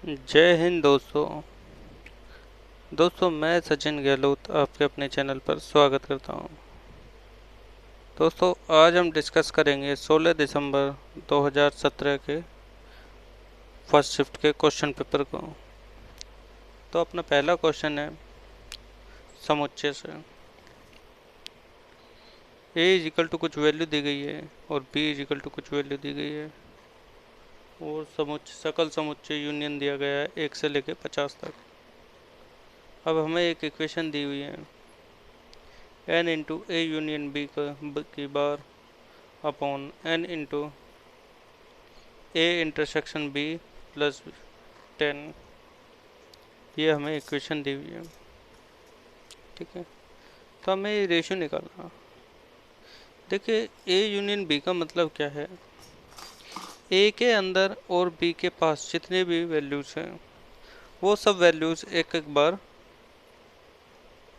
जय हिंद दोस्तों मैं सचिन गहलोत आपके अपने चैनल पर स्वागत करता हूं। दोस्तों आज हम डिस्कस करेंगे 16 दिसंबर 2017 के फर्स्ट शिफ्ट के क्वेश्चन पेपर को। तो अपना पहला क्वेश्चन है समुच्चय से। a इज इक्वल टू कुछ वैल्यू दी गई है और b इज इक्वल टू कुछ वैल्यू दी गई है और सकल समुच्चय यूनियन दिया गया है 1 से लेकर 50 तक। अब हमें एक इक्वेशन दी हुई है n into A union B की bar upon n into A intersection B plus 10। ये हमें इक्वेशन दी हुई है, ठीक है। तो हमें ये रेशियो निकालना। देखिए ए यूनियन बी का मतलब क्या है, ए के अंदर और बी के पास जितने भी वैल्यूज़ हैं वो सब वैल्यूज़ एक एक बार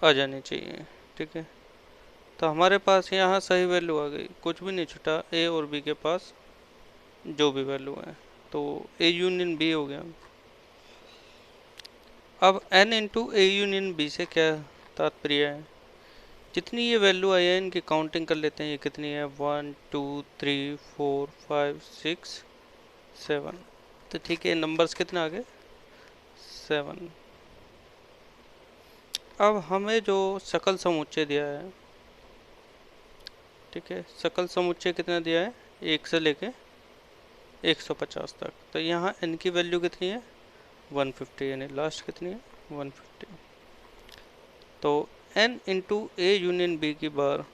आ जानी चाहिए, ठीक है। तो हमारे पास यहाँ सही वैल्यू आ गई, कुछ भी नहीं छूटा, ए और बी के पास जो भी वैल्यू है, तो ए यूनियन बी हो गया। अब n into A union B से क्या तात्पर्य है, जितनी ये वैल्यू आई है इनकी काउंटिंग कर लेते हैं। ये कितनी है, 1 2 3 4 5 6 7। तो ठीक है, नंबर्स कितने आ गए, 7। अब हमें जो सकल समुच्चय दिया है, ठीक है, सकल समुच्चय कितना दिया है, 1 से लेके 150 तक। तो यहाँ n की वैल्यू कितनी है, 150, यानी लास्ट कितनी है, 150। तो n into A union B की बार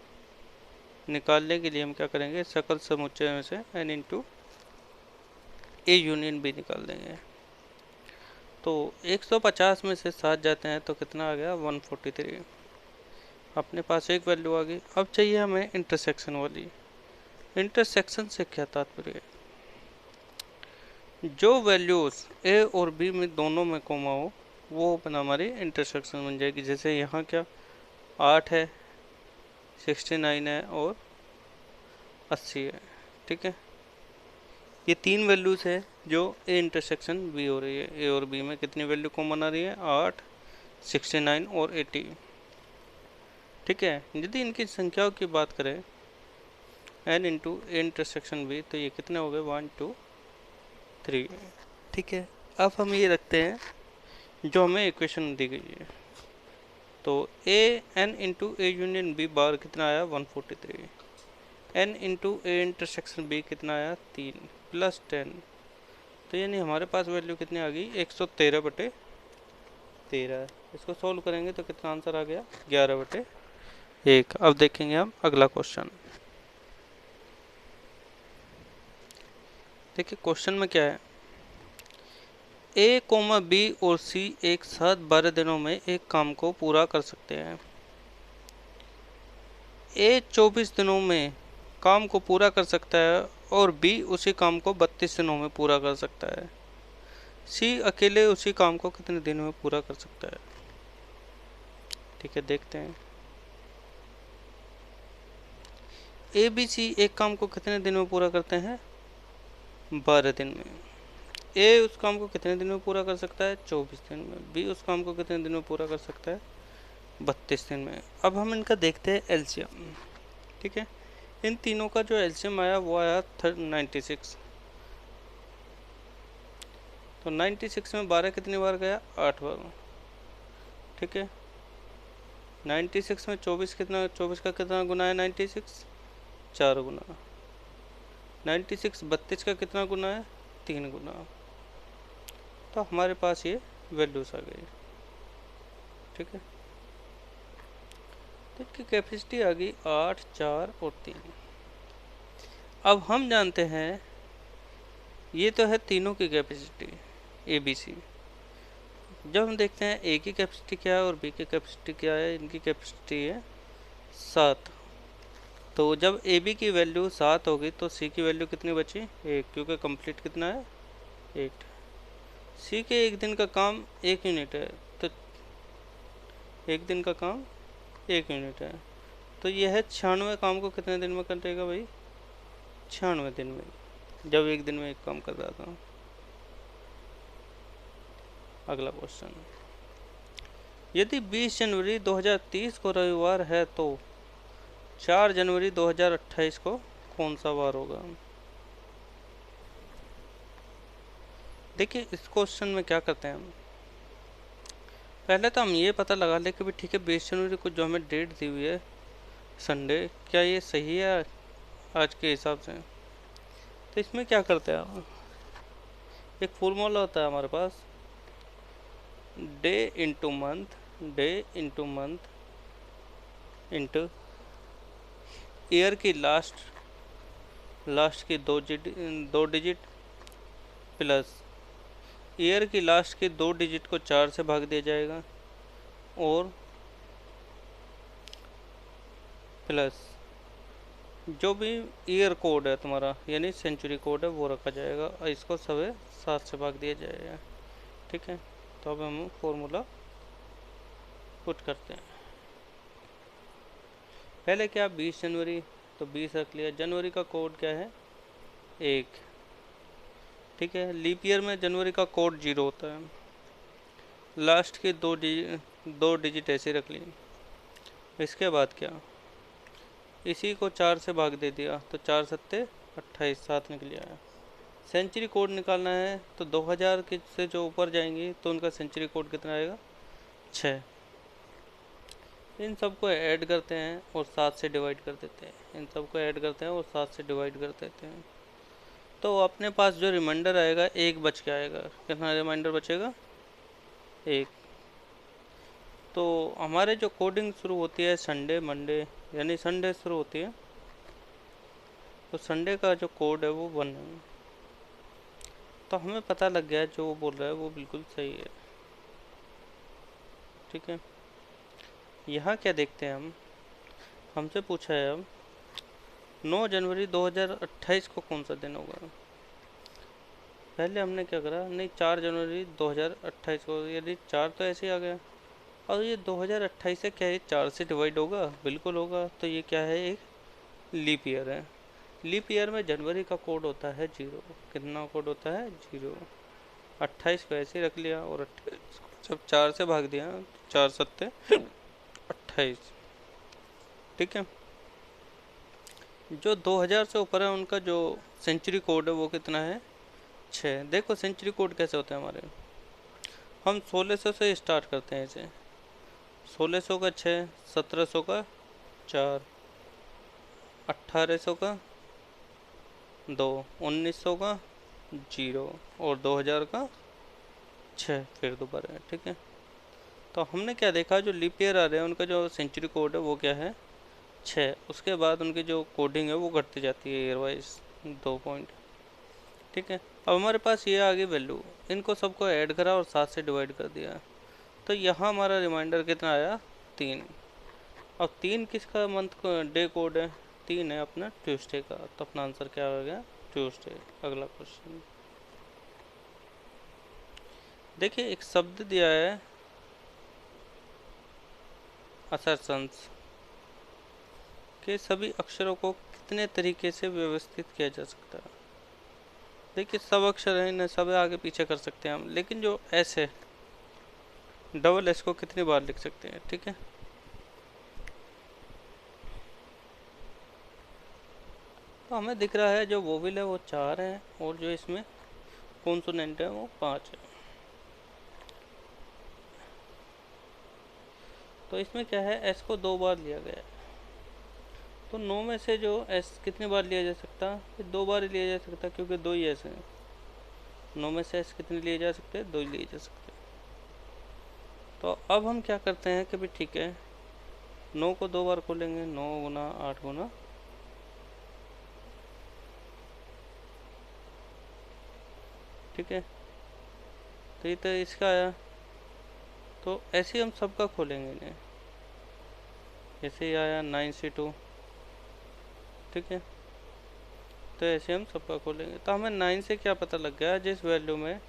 निकालने के लिए हम क्या करेंगे, सकल समुच्चय में से n into A union B निकाल देंगे। तो 150 में से 7 जाते हैं तो कितना आ गया, 143। अपने पास एक वैल्यू आ गई। अब चाहिए हमें इंटरसेक्शन वाली। इंटरसेक्शन से क्या तात्पर्य है, जो वैल्यूज ए और बी में दोनों में कॉमा हो वो अपना हमारी इंटरसेक्शन बन जाएगी। जैसे यहाँ क्या 8 है, 69 है और 80 है, ठीक है। ये तीन वैल्यूज है जो ए इंटरसेक्शन बी हो रही है। ए और बी में कितनी वैल्यू कॉमन आ रही है, 8, 69 और 80, ठीक है। यदि इनकी संख्याओं की बात करें n into A intersection B, तो ये कितने हो गए, 1 2 3, ठीक है। अब हम ये रखते हैं जो हमें इक्वेशन दी गई है। तो A n into A union B bar कितना आया, 143। n into A intersection B कितना आया, 3 प्लस 10। तो यानी हमारे पास वैल्यू कितनी आ गई, 113/13। इसको सोल्व करेंगे तो कितना आंसर आ गया, 11/1। अब देखेंगे हम अगला क्वेश्चन। देखिए क्वेश्चन में क्या है, ए कोमा बी और सी एक साथ 12 दिनों में एक काम को पूरा कर सकते हैं। ए 24 दिनों में काम को पूरा कर सकता है और बी उसी काम को 32 दिनों में पूरा कर सकता है। सी अकेले उसी काम को कितने दिनों में पूरा कर सकता है, ठीक है, देखते हैं। ए बी सी एक काम को कितने दिन में पूरा करते हैं, 12 दिन में। ए उस काम को कितने दिन में पूरा कर सकता है, 24 दिन में। बी उस काम को कितने दिन में पूरा कर सकता है, 32 दिन में। अब हम इनका देखते हैं एलसीएम, ठीक है। इन तीनों का जो एलसीएम आया वो आया 96। तो 96 में 12 कितनी बार गया, 8 बार, ठीक है। 96 में 24 कितना, 24 का कितना गुना है, 96 4 गुना। 96 32 का कितना गुना है, 3 गुना। तो हमारे पास ये वैल्यूज आ गई, ठीक है। तो इसकी कैपेसिटी आ गई 8, 4 और 3। अब हम जानते हैं ये तो है तीनों की कैपेसिटी ए बी सी। जब हम देखते हैं ए की कैपेसिटी क्या है और बी की कैपेसिटी क्या है, इनकी कैपेसिटी है 7। तो जब ए बी की वैल्यू 7 होगी तो सी की वैल्यू कितनी बची, 1, क्योंकि कंप्लीट कितना है, 8। सी के एक दिन का काम 1 यूनिट है, तो एक दिन का काम 1 यूनिट है। तो यह है 96 काम को कितने दिन में करेगा भाई, 96 दिन में, जब एक दिन में एक काम कर रहा था। अगला क्वेश्चन, यदि 20 जनवरी 2030 को रविवार है तो 4 जनवरी 2028 को कौन सा वार होगा? देखिए इस क्वेश्चन में क्या करते हैं हम, पहले तो हम ये पता लगा ले कि भाई ठीक है 20 जनवरी को जो हमें डेट दी हुई है संडे, क्या ये सही है आज के हिसाब से? तो इसमें क्या करते हैं हम, एक फॉर्मूला होता है हमारे पास, day into month into year की लास्ट की दो डिजिट प्लस ईयर की लास्ट के 2 डिजिट को 4 से भाग दिया जाएगा और प्लस जो भी ईयर कोड है तुम्हारा यानी सेंचुरी कोड है वो रखा जाएगा और इसको सवे 7 से भाग दिया जाएगा। ठीक है, तो अब हम फॉर्मूला पुट करते हैं। पहले क्या 20 जनवरी, तो 20 रख लिया। जनवरी का कोड क्या है? 1। ठीक है, लीप ईयर में जनवरी का कोड 0 होता है। लास्ट के 2 डिजिट ऐसे रख ली। इसके बाद क्या, इसी को 4 से भाग दे दिया तो 4 सत्ते 28, 7 निकल आया। सेंचुरी कोड निकालना है तो 2000 के से जो ऊपर जाएंगी तो उनका सेंचुरी कोड कितना आएगा? 6। इन सबको ऐड करते हैं और 7 से डिवाइड कर देते हैं। इन सबको ऐड करते हैं और 7 से डिवाइड कर देते हैं तो अपने पास जो रिमाइंडर आएगा 1 बच के आएगा। कितना रिमाइंडर बचेगा? 1। तो हमारे जो कोडिंग शुरू होती है संडे मंडे यानी संडे शुरू होती है तो संडे का जो कोड है वो 1 है। तो हमें पता लग गया जो वो बोल रहा है वो बिल्कुल सही है। ठीक है, यहाँ क्या देखते हैं हम, हमसे पूछा है अब 9 जनवरी 2028 को कौन सा दिन होगा। पहले हमने क्या करा, नहीं 4 जनवरी 2028 को, यदि 4 तो ऐसे ही आ गया और ये 2028 से क्या है 4 से डिवाइड होगा? बिल्कुल होगा। तो ये क्या है, एक लीप ईयर है। लीप ईयर में जनवरी का कोड होता है 0। कितना कोड होता है? 0। 28 को ऐसे ही रख लिया और 28 को जब 4 से भाग दिया 4 सत्ते 28। ठीक है, जो 2000 से ऊपर है उनका जो सेंचुरी कोड है वो कितना है? 6। देखो सेंचुरी कोड कैसे होते हैं हमारे, हम 1600 से स्टार्ट करते हैं इसे। 1600 का 6, 1700 का 4, 1800 का 2, 1900 का 0 और 2000 का 6 फिर दोबारा है। ठीक है, तो हमने क्या देखा, जो लीप ईयर आ रहे हैं उनका जो सेंचुरी कोड है वो क्या है? 6। उसके बाद उनकी जो कोडिंग है वो घटती जाती है ईयर वाइज 2 पॉइंट। ठीक है, अब हमारे पास ये आ गई वैल्यू, इनको सबको ऐड करा और 7 से डिवाइड कर दिया तो यहाँ हमारा रिमाइंडर कितना आया? 3। अब 3 किसका मंथ डे कोड है? 3 है अपना ट्यूसडे का, तो अपना आंसर क्या हो गया? ट्यूसडे। अगला क्वेश्चन देखिए, एक शब्द दिया है असर्शंस के सभी अक्षरों को कितने तरीके से व्यवस्थित किया जा सकता है। देखिए सब अक्षर हैं, इन्हें सब आगे पीछे कर सकते हैं हम, लेकिन जो एस है डबल एस को कितनी बार लिख सकते हैं? ठीक है, तो हमें दिख रहा है जो वोवेल है वो 4 है और जो इसमें कॉन्सोनेंट है वो 5 है। तो इसमें क्या है, एस को 2 बार लिया गया है तो 9 में से जो एस कितनी बार लिया जा सकता है? 2 बार ही लिया जा सकता क्योंकि 2 ही एस हैं। 9 में से एस कितने लिए जा सकते हैं? 2 ही लिए जा सकते हैं। तो अब हम क्या करते हैं कि भाई ठीक है 9 को 2 बार खोलेंगे, 9 गुना 8 गुना, ठीक है, तो ये तो इसका आया। तो ऐसे ही हम सबका खोलेंगे इन्हें, जैसे ही आया 9C2। ठीक है, तो ऐसे हम सबका खोलेंगे तो हमें 9 से क्या पता लग गया, जिस वैल्यू में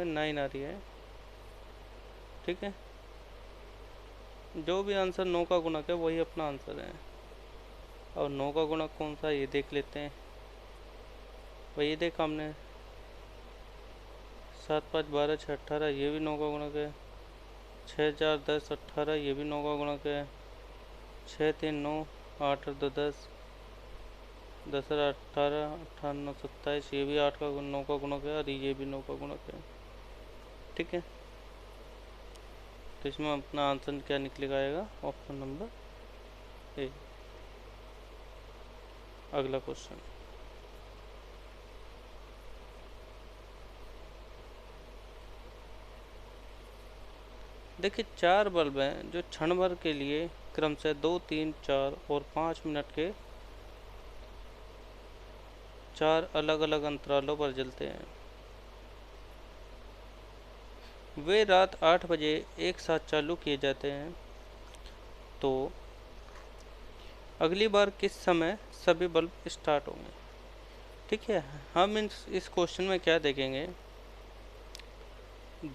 9 आ रही है। ठीक है, जो भी आंसर 9 का गुणक है वही अपना आंसर है। और 9 का गुणक कौन सा ये देख लेते हैं। वही देखा हमने 7 5 12 6 18, ये भी 9 का गुणक है। 6 4 10 18, ये भी 9 का गुणक है। 6 3 9, 8 और 2 10, 10 और 18, 18 9 27, ये भी 8 का 9 का गुणक है और ये भी 9 का गुणक है। ठीक है, तो इसमें अपना आंसर क्या निकलेगा, आएगा ऑप्शन नंबर ए। अगला क्वेश्चन, देखिए 4 बल्ब हैं जो क्षण भर के लिए क्रमशः 2 3 4 और 5 मिनट के 4 अलग अलग अंतरालों पर जलते हैं। वे रात 8 बजे एक साथ चालू किए जाते हैं, तो अगली बार किस समय सभी बल्ब स्टार्ट होंगे। ठीक है, हम इस क्वेश्चन में क्या देखेंगे,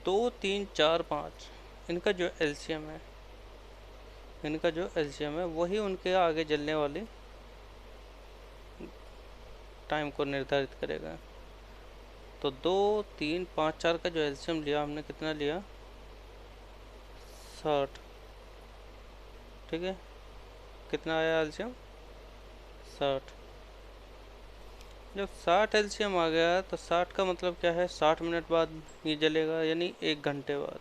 2 3 4 5, इनका जो एलसीएम है, वही उनके आगे जलने वाली टाइम को निर्धारित करेगा। तो 2 3 5 4 का जो एलसीएम लिया हमने, कितना लिया, 60। ठीक है, कितना आया एलसीएम, 60। जब 60 एलसीएम आ गया तो 60 का मतलब क्या है, 60 मिनट बाद ये जलेगा, यानी 1 घंटे बाद।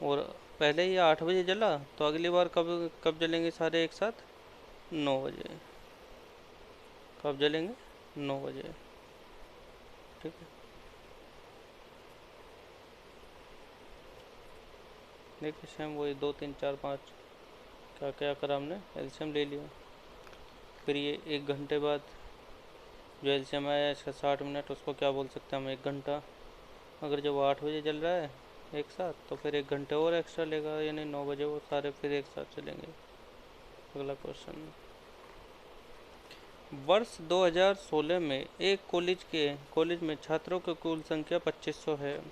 और पहले ये 8 बजे जला, तो अगली बार कब कब जलेंगे सारे एक साथ, 9 बजे। कब जलेंगे, 9 बजे। ठीक है, देखिए सेम वही 2 3 4 5 क्या क्या करा हमने, एलसीएम ले लिया। फिर ये 1 घंटे बाद जो एलसीएम आया इसका 60 मिनट, उसको क्या बोल सकते हैं हम, 1 घंटा। अगर जब 8 बजे जल रहा है एक साथ, तो फिर 1 घंटे और एक्स्ट्रा लेगा, यानी 9 बजे वो सारे फिर एक साथ चलेंगे। अगला क्वेश्चन, वर्ष 2016 में एक कॉलेज में छात्रों की कुल संख्या 2500 है।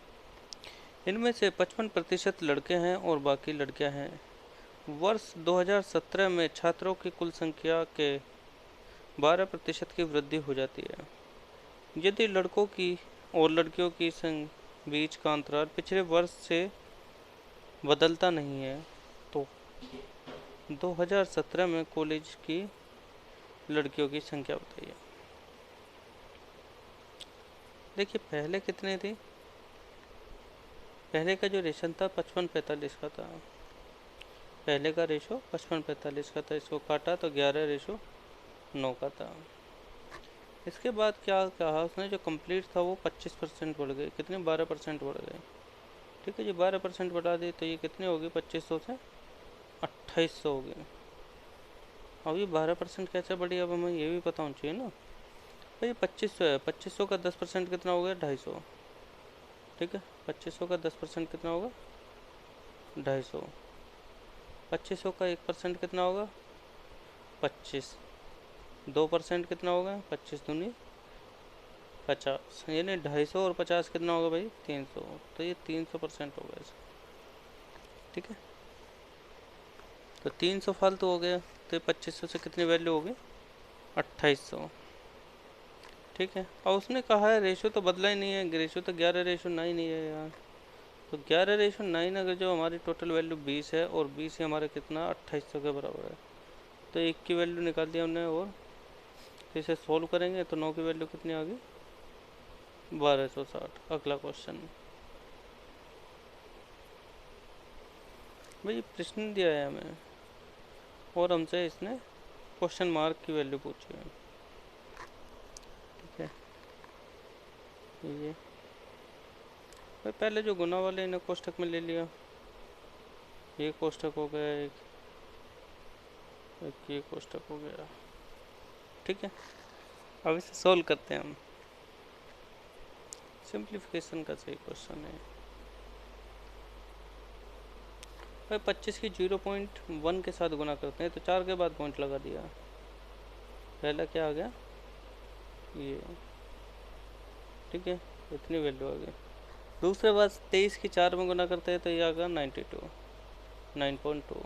इनमें से 55% लड़के हैं और बाकी लड़कियां हैं। वर्ष 2017 में छात्रों की कुल संख्या के 12% की वृद्धि हो जाती है। यदि लड़कों की और लड़कियों की बीच का अंतराल पिछले वर्ष से बदलता नहीं है, तो 2017 में कॉलेज की लड़कियों की संख्या बताइए। देखिए पहले कितने थी, पहले का जो रेशन था 55-45 का था। पहले का रेशो 55-45 का था, इसको काटा तो 11:9 का था। इसके बाद क्या कहा उसने, जो कंप्लीट था वो 25% बढ़ गए, कितने, 12% बढ़ गए। ठीक है जी, 12% बढ़ा दी तो ये कितने हो गए, 2500 से 2800 हो गए। अब ये 12% कैसे बढ़ी, अब हमें ये भी पता होना चाहिए ना। भाई 2500 है, 2500 का 10% कितना हो गया, 250। ठीक है, 2500 का 10% कितना होगा, 250। 2500 का 1% कितना होगा, 25। 2% कितना होगा, 25 दूनी 50, यानी 250 और 50 कितना होगा भाई, 300। तो ये 300% होगा इसका। ठीक है, तो 300 फालतू हो गया, तो 2500 से कितनी वैल्यू होगी, 2800। ठीक है, और उसने कहा है रेशो तो बदला ही नहीं है, रेशो तो 11:9 ही है यार। तो 11:9 अगर जो हमारी टोटल वैल्यू 20 है, और 20 ही हमारा कितना, 2800 के बराबर है। तो 1 की वैल्यू निकाल दिया हमने, और तो इसे सोल्व करेंगे तो 9 की वैल्यू कितनी आ गई, 1260। अगला क्वेश्चन, भाई प्रश्न दिया है हमें और हमसे इसने क्वेश्चन मार्क की वैल्यू पूछी है। ठीक है, ये भाई पहले जो गुना वाले इन्हें कोष्टक में ले लिया, ये कोष्टक हो गया, एक ये कोष्टक हो गया। ठीक है, अब इसे सोल्व करते हैं हम। सिंप्लीफिकेशन का सही क्वेश्चन है भाई। 25 की 0.1 के साथ गुना करते हैं, तो 4 के बाद पॉइंट लगा दिया। पहला क्या आ गया, ये। ठीक है, इतनी वैल्यू आ गई। दूसरे बार 23 की 4 में गुना करते हैं, तो ये आ गया 92, 9.2।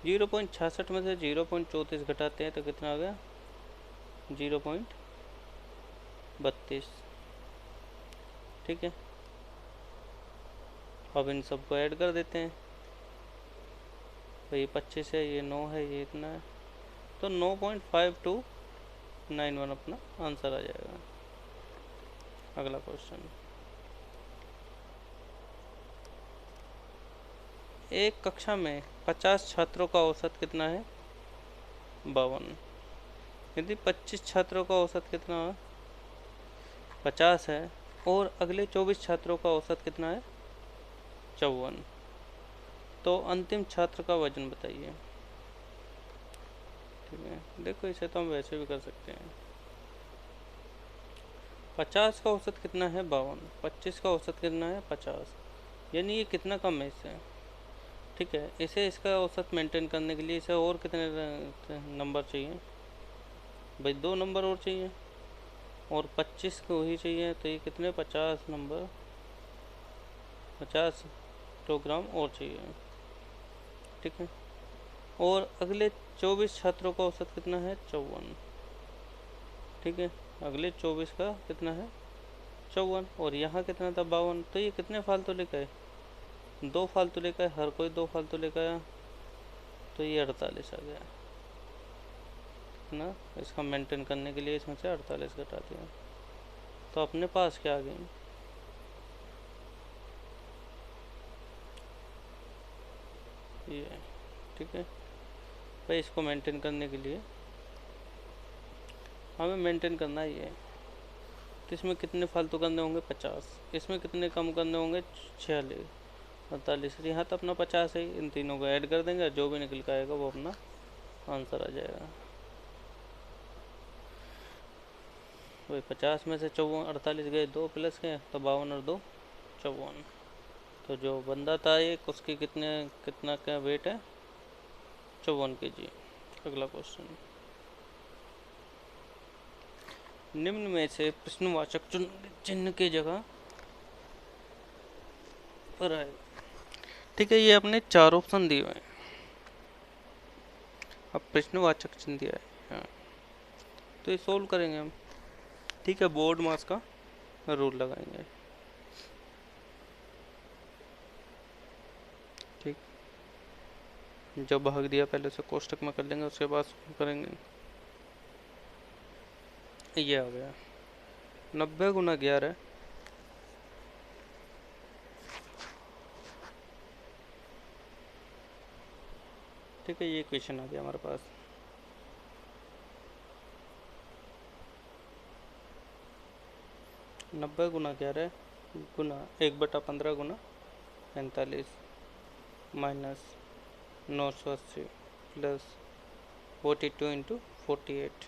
0.66 में से 0.34 घटाते हैं तो कितना आ गया, 0.32। ठीक है, अब इन सबको ऐड कर देते हैं। तो ये 25 है, ये 9 है, ये इतना है, तो 9.5291 अपना आंसर आ जाएगा। अगला क्वेश्चन, एक कक्षा में 50 छात्रों का औसत कितना है? 52। यदि 25 छात्रों का औसत कितना है? 50 है, और अगले 24 छात्रों का औसत कितना है? 54। तो अंतिम छात्र का वजन बताइए। ठीक है, देखो इसे तो हम वैसे भी कर सकते हैं। 50 का औसत कितना है? 52। 25 का औसत कितना है? 50। यानी ये कितना कम है इससे। ठीक है, इसे इसका औसत मेंटेन करने के लिए इसे और कितने नंबर चाहिए भाई? 2 नंबर और चाहिए, और 25 को ही चाहिए, तो ये कितने? 50 नंबर, 50 किलोग्राम और चाहिए। ठीक है, और अगले 24 छात्रों का औसत कितना है? 54। ठीक है, अगले 24 का कितना है? 54, और यहाँ कितना था? 52। तो ये कितने फालतू लेकर आए? 2 फालतू लेकर आए, हर कोई 2 फालतू लेकर आया, तो ये 48 आ गया ना। इसका मेंटेन करने के लिए इसमें से 48 घटा दिया, तो अपने पास क्या आ गई? ये। ठीक है भाई, इसको मेंटेन करने के लिए हमें मेंटेन करना ही है। तो इसमें कितने फालतू करने होंगे? 50। इसमें कितने कम करने होंगे? 46, 48। यहाँ तो अपना 50 है, इन तीनों को ऐड कर देंगे, जो भी निकल के आएगा वो अपना आंसर आ जाएगा। वही 50 में से 48 गए, 2 प्लस गए, तो 52 और 2 54। तो जो बंदा था एक, उसकी कितना क्या वेट है? 54 kg। अगला क्वेश्चन, निम्न में से प्रश्नवाचक चिन्ह की जगह पर आए। ठीक है, ये अपने 4 ऑप्शन दिए हुए हैं। अब प्रश्नवाचक चिन्ह दिया है, हाँ, तो ये सोल्व करेंगे हम। ठीक है, बोर्ड मास का रूल लगाएंगे। ठीक, जब भाग दिया पहले से कोष्टक में कर लेंगे, उसके बाद करेंगे। ये आ गया 90 गुना 11। ठीक है, ये क्वेश्चन आ गया हमारे पास। नब्बे गुना 11 गुना 1/15 गुना 45 माइनस 980 प्लस 42 इंटू 48।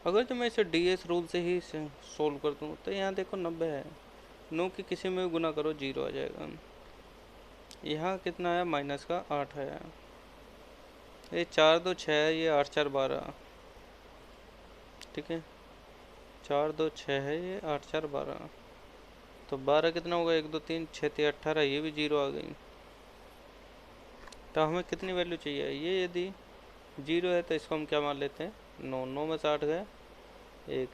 अगर तो मैं इसे डीएस रूल से ही सोल्व कर दूँ, तो यहाँ देखो 90 है, 9 की किसी में भी गुना करो 0 आ जाएगा। यहाँ कितना है? माइनस का 8 है, ये 4 2 6 है, ये 8 4 12। ठीक है, 4 2 6 है, ये 8 4 12, तो 12 कितना होगा? 1 2 3 6 3 18, ये भी 0 आ गई। तो हमें कितनी वैल्यू चाहिए? ये यदि 0 है तो इसको हम क्या मान लेते हैं? 9। 9 में से 8 गए, एक।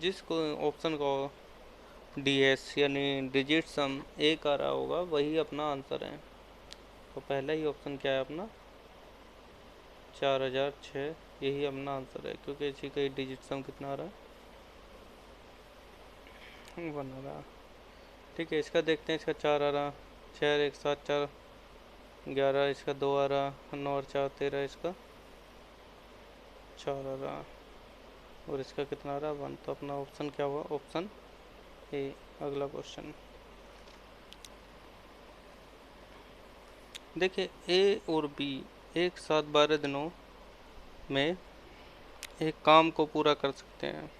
जिसको ऑप्शन को डीएस यानी डिजिट सम एक आ रहा होगा, वही अपना आंसर है। तो पहला ही ऑप्शन क्या है अपना? 4006, यही अपना आंसर है, क्योंकि इसी का ही डिजिट सम कितना आ रहा है? 1 आ रहा। ठीक है, इसका देखते हैं। इसका 4 आ रहा, 6 1 7 4 11, इसका 2 आ रहा, 9 और 4 13, इसका 4 आ रहा, और इसका कितना आ रहा? 1। तो अपना ऑप्शन क्या हुआ? Option A. अगला क्वेश्चन देखिए, ए और बी एक साथ 12 दिनों में एक काम को पूरा कर सकते हैं।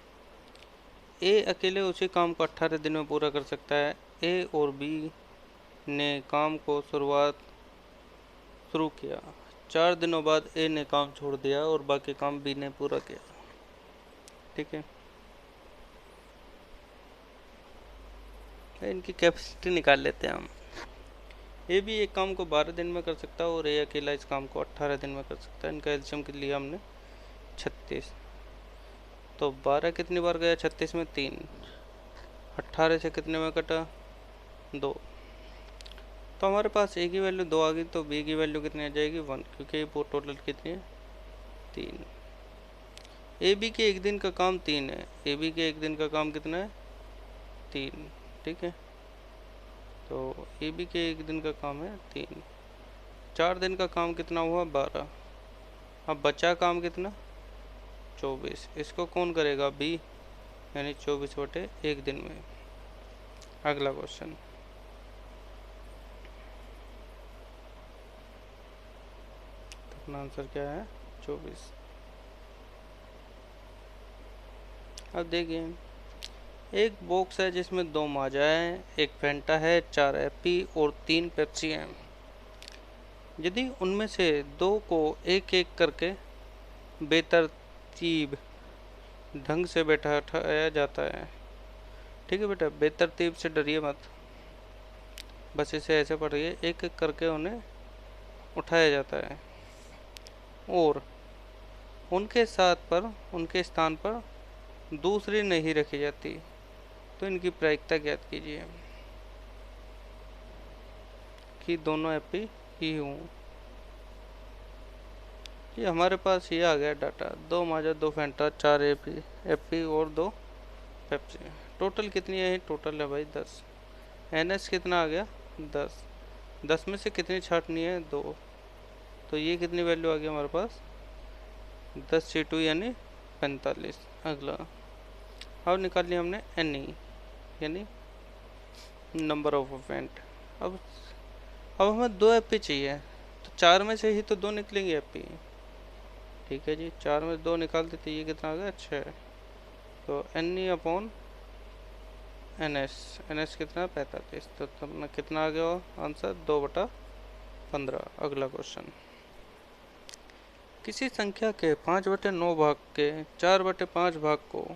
ए अकेले उसी काम को 18 दिन में पूरा कर सकता है। ए और बी ने काम को शुरू किया, 4 दिनों बाद ए ने काम छोड़ दिया और बाकी काम बी ने पूरा किया। ठीक है, इनकी कैपेसिटी निकाल लेते हैं हम। ए भी एक काम को 12 दिन में कर सकता है, और ए अकेला इस काम को 18 दिन में कर सकता है। इनका एल्शियम के लिए हमने 36, तो 12 कितनी बार गया? 36 में 3, 18 से कितने में कटा, 2। तो हमारे पास ए की वैल्यू 2 आ गई, तो बी की वैल्यू कितनी आ जाएगी, 1, क्योंकि वो टोटल कितनी है, 3। ए बी के एक दिन का काम 3 है, ए बी के एक दिन का काम कितना है, 3। ठीक है, तो ए बी के एक दिन का काम है 3, 4 दिन का काम कितना हुआ, 12। अब बचा काम कितना, 24। इसको कौन करेगा, बी, यानी 24/1 दिन में। अगला क्वेश्चन, तो अपना आंसर क्या है, 24। अब देखिए, एक बॉक्स है जिसमें 2 माजा है, एक फेंटा है, 4 एपी और 3 पेप्सी हैं। यदि उनमें से 2 को एक एक करके बेतरतीब ढंग से बैठाया जाता है, ठीक है बेटा, बेतरतीब से डरिए मत, बस इसे ऐसे पढ़िए, एक एक करके उन्हें उठाया जाता है और उनके स्थान पर दूसरी नहीं रखी जाती, तो इनकी प्रायिकता ज्ञात कीजिए कि दोनों एपी ही हों। ये हमारे पास ये आ गया डाटा, 2 माजा, 2 फेंटा, 4 एपी और 2 पेप्सी। टोटल कितनी है, टोटल है भाई 10। एनएस कितना आ गया, 10। 10 में से कितनी छाटनी है, 2, तो ये कितनी वैल्यू आ गई हमारे पास, 10C2 यानी 45। अगला, अब निकाल लिया हमने एनई यानी नंबर ऑफ इवेंट। अब हमें 2 एपी चाहिए, तो 4 में से ही तो 2 निकलेंगे एपी। ठीक है जी, 4 में 2 निकाल देते, ये कितना आ गया, 6। तो एन अपॉन एन एस कितना है, 45। तो अपना कितना आ गया आंसर, 2/15। अगला क्वेश्चन, किसी संख्या के 5/9 भाग के 4/5 भाग को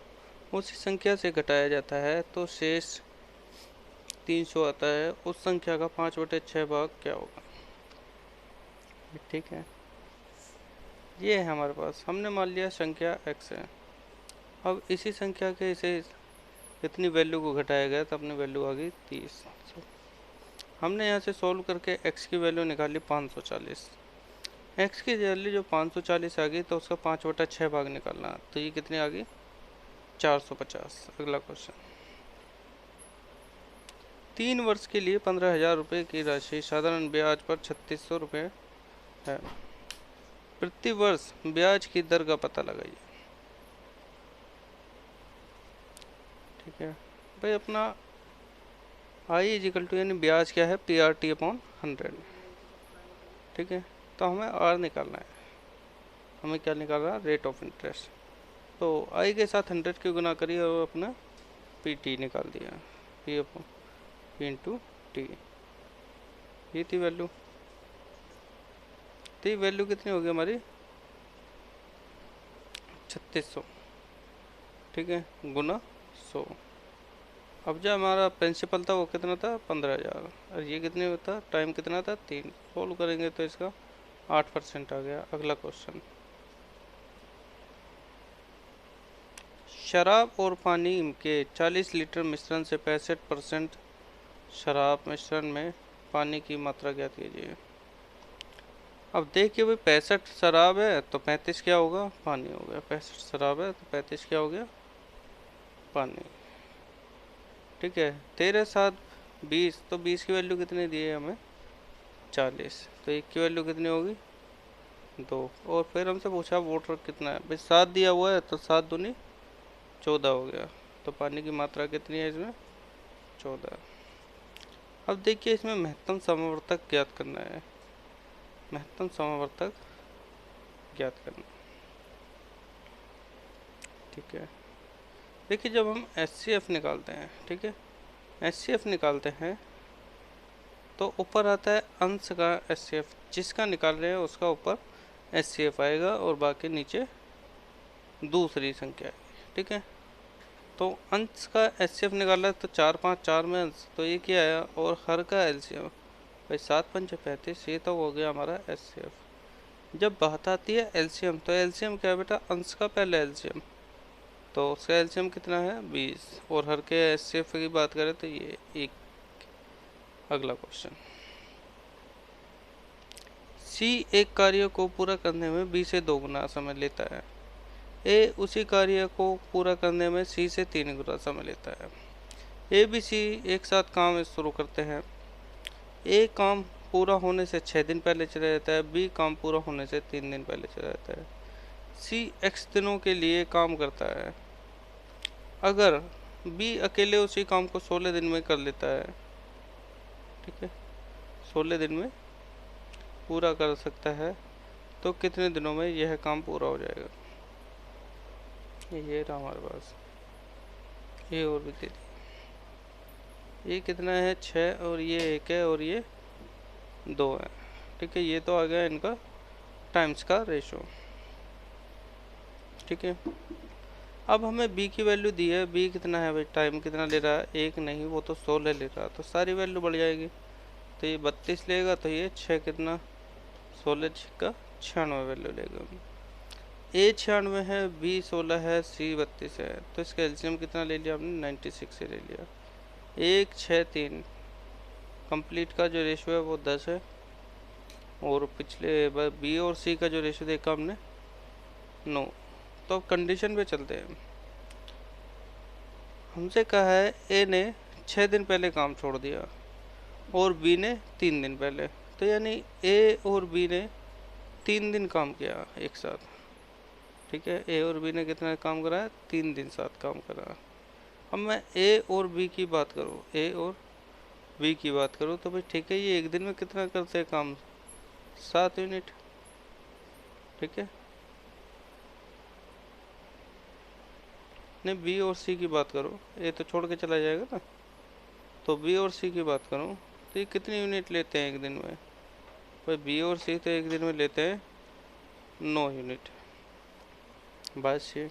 उसी संख्या से घटाया जाता है तो शेष 300 आता है, उस संख्या का 5/6 भाग क्या होगा। ठीक है, ये है हमारे पास, हमने मान लिया संख्या x है। अब इसी संख्या के इसे इतनी वैल्यू को घटाया गया तो अपनी वैल्यू आ गई 30। हमने यहाँ से सॉल्व करके x की वैल्यू निकाली 540। x की वैल्यू जो 540 आ गई, तो उसका 5/6 भाग निकालना, तो ये कितनी आ गई, 450। अगला क्वेश्चन, 3 वर्ष के लिए 15,000 रुपये की राशि साधारण ब्याज पर 3600 रुपये है। प्रति वर्ष ब्याज की दर का पता लगाइए। ठीक है भाई, अपना आई इजिकल टू यानी ब्याज क्या है, PRT/100। ठीक है, तो हमें आर निकालना है, हमें क्या निकालना है, रेट ऑफ इंटरेस्ट। तो आई के साथ 100 की गुना करिए और अपना PT निकाल दिया, P इंटू टी, ये थी वैल्यू। तो ये वैल्यू कितनी होगी हमारी, 3600। ठीक है, गुना 100। अब जो हमारा प्रिंसिपल था वो कितना था, 15,000, और ये कितने होता, टाइम कितना था, 3। सोल्व करेंगे तो इसका 8% आ गया। अगला क्वेश्चन, शराब और पानी के 40 लीटर मिश्रण से 65% शराब मिश्रण में पानी की मात्रा ज्ञात कीजिए। अब देखिए भाई, 65 शराब है तो 35 क्या होगा, पानी हो गया। 65 शराब है तो 35 क्या हो गया, पानी। ठीक है, 13 7 20, तो 20 की वैल्यू कितनी दी है हमें, 40। तो 1 की वैल्यू कितनी होगी, 2। और फिर हमसे पूछा वाटर कितना है, भाई 7 दिया हुआ है तो 7 दूनी 14 हो गया। तो पानी की मात्रा कितनी है इसमें, 14। अब देखिए, इसमें महत्तम समवर्तक ज्ञात करना है, महत्तम समवर्तक ज्ञात करना। ठीक है, देखिए जब हम HCF निकालते हैं, ठीक है, HCF निकालते हैं तो ऊपर आता है अंश का HCF, जिसका निकाल रहे हैं उसका ऊपर HCF आएगा और बाकी नीचे दूसरी संख्या आएगी। ठीक है, तो अंश का HCF निकाला है तो 4 5 4 में अंश, तो ये क्या आया, और हर का LCM, भाई 7 5 35, ये तो हो गया हमारा HCF। जब बात आती है LCM, तो LCM क्या है बेटा, अंश का पहले LCM, तो उसका एलसीएम कितना है 20, और हर के एचसीएफ की बात करें तो ये एक। अगला क्वेश्चन, सी एक कार्य को पूरा करने में बी से 2 गुना समय लेता है। ए उसी कार्य को पूरा करने में सी से 3 गुना समय लेता है। ए बी सी एक साथ काम शुरू करते हैं। ए काम पूरा होने से 6 दिन पहले चला जाता है, बी काम पूरा होने से 3 दिन पहले चला जाता है। सी एक्स दिनों के लिए काम करता है। अगर बी अकेले उसी काम को 16 दिन में कर लेता है, ठीक है, 16 दिन में पूरा कर सकता है, तो कितने दिनों में यह काम पूरा हो जाएगा। ये रहा हमारे पास, ये और भी दे दी। ये कितना है 6, और ये 1 है, और ये 2 है। ठीक है, ये तो आ गया इनका टाइम्स का रेशो। ठीक है, अब हमें बी की वैल्यू दी है। बी कितना है भाई, टाइम कितना ले रहा है, 1 नहीं, वो तो 16 ले रहा है, तो सारी वैल्यू बढ़ जाएगी। तो ये 32 लेगा, तो ये 6 कितना, 16 का 96 वैल्यू लेगा। ए 96 है, बी 16 है, सी 32 है, तो इसका एलसीएम कितना ले लिया हमने, 96 से ले लिया। 1 6 3 कंप्लीट का जो रेशो है वो 10 है, और पिछले बी और सी का जो रेशो देखा हमने 9। तो अब कंडीशन पे चलते हैं। हमसे कहा है ए ने 6 दिन पहले काम छोड़ दिया और बी ने 3 दिन पहले, तो यानी ए और बी ने 3 दिन काम किया एक साथ। ठीक है, ए और बी ने कितना काम करा है, 3 दिन साथ काम करा। अब मैं ए और बी की बात करूँ, ए और बी की बात करूँ, तो भाई ठीक है, ये एक दिन में कितना करते हैं काम, 7 यूनिट। ठीक है, नहीं बी और सी की बात करो, ए तो छोड़ के चला जाएगा ना, तो बी और सी की बात करूँ तो ये कितनी यूनिट लेते हैं एक दिन में। भाई बी और सी तो एक दिन में लेते हैं 9 यूनिट। बस ये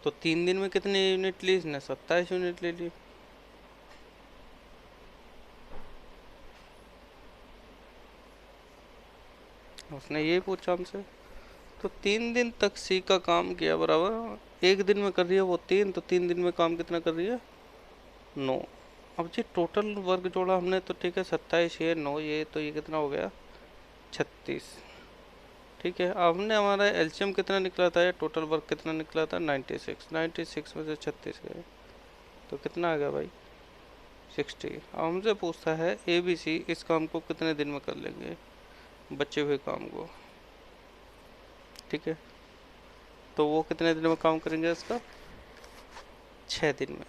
तो 3 दिन में कितनी यूनिट ली इसने, 27 यूनिट ले ली। उसने ये पूछा हमसे, तो 3 दिन तक सी का काम किया बराबर, एक दिन में कर रही है वो 3, तो 3 दिन में काम कितना कर रही है, 9। अब जी टोटल वर्क जोड़ा हमने, तो ठीक है 27 ये 9, ये तो ये कितना हो गया 36। ठीक है, अब हमने हमारा एलसीएम कितना निकला था, या टोटल वर्क कितना निकला था 96। 96 में से 36 गए तो कितना आ गया भाई 60। अब हमसे पूछता है ए बी सी इस काम को कितने दिन में कर लेंगे, बचे हुए काम को। ठीक है, तो वो कितने दिन में काम करेंगे इसका, 6 दिन में।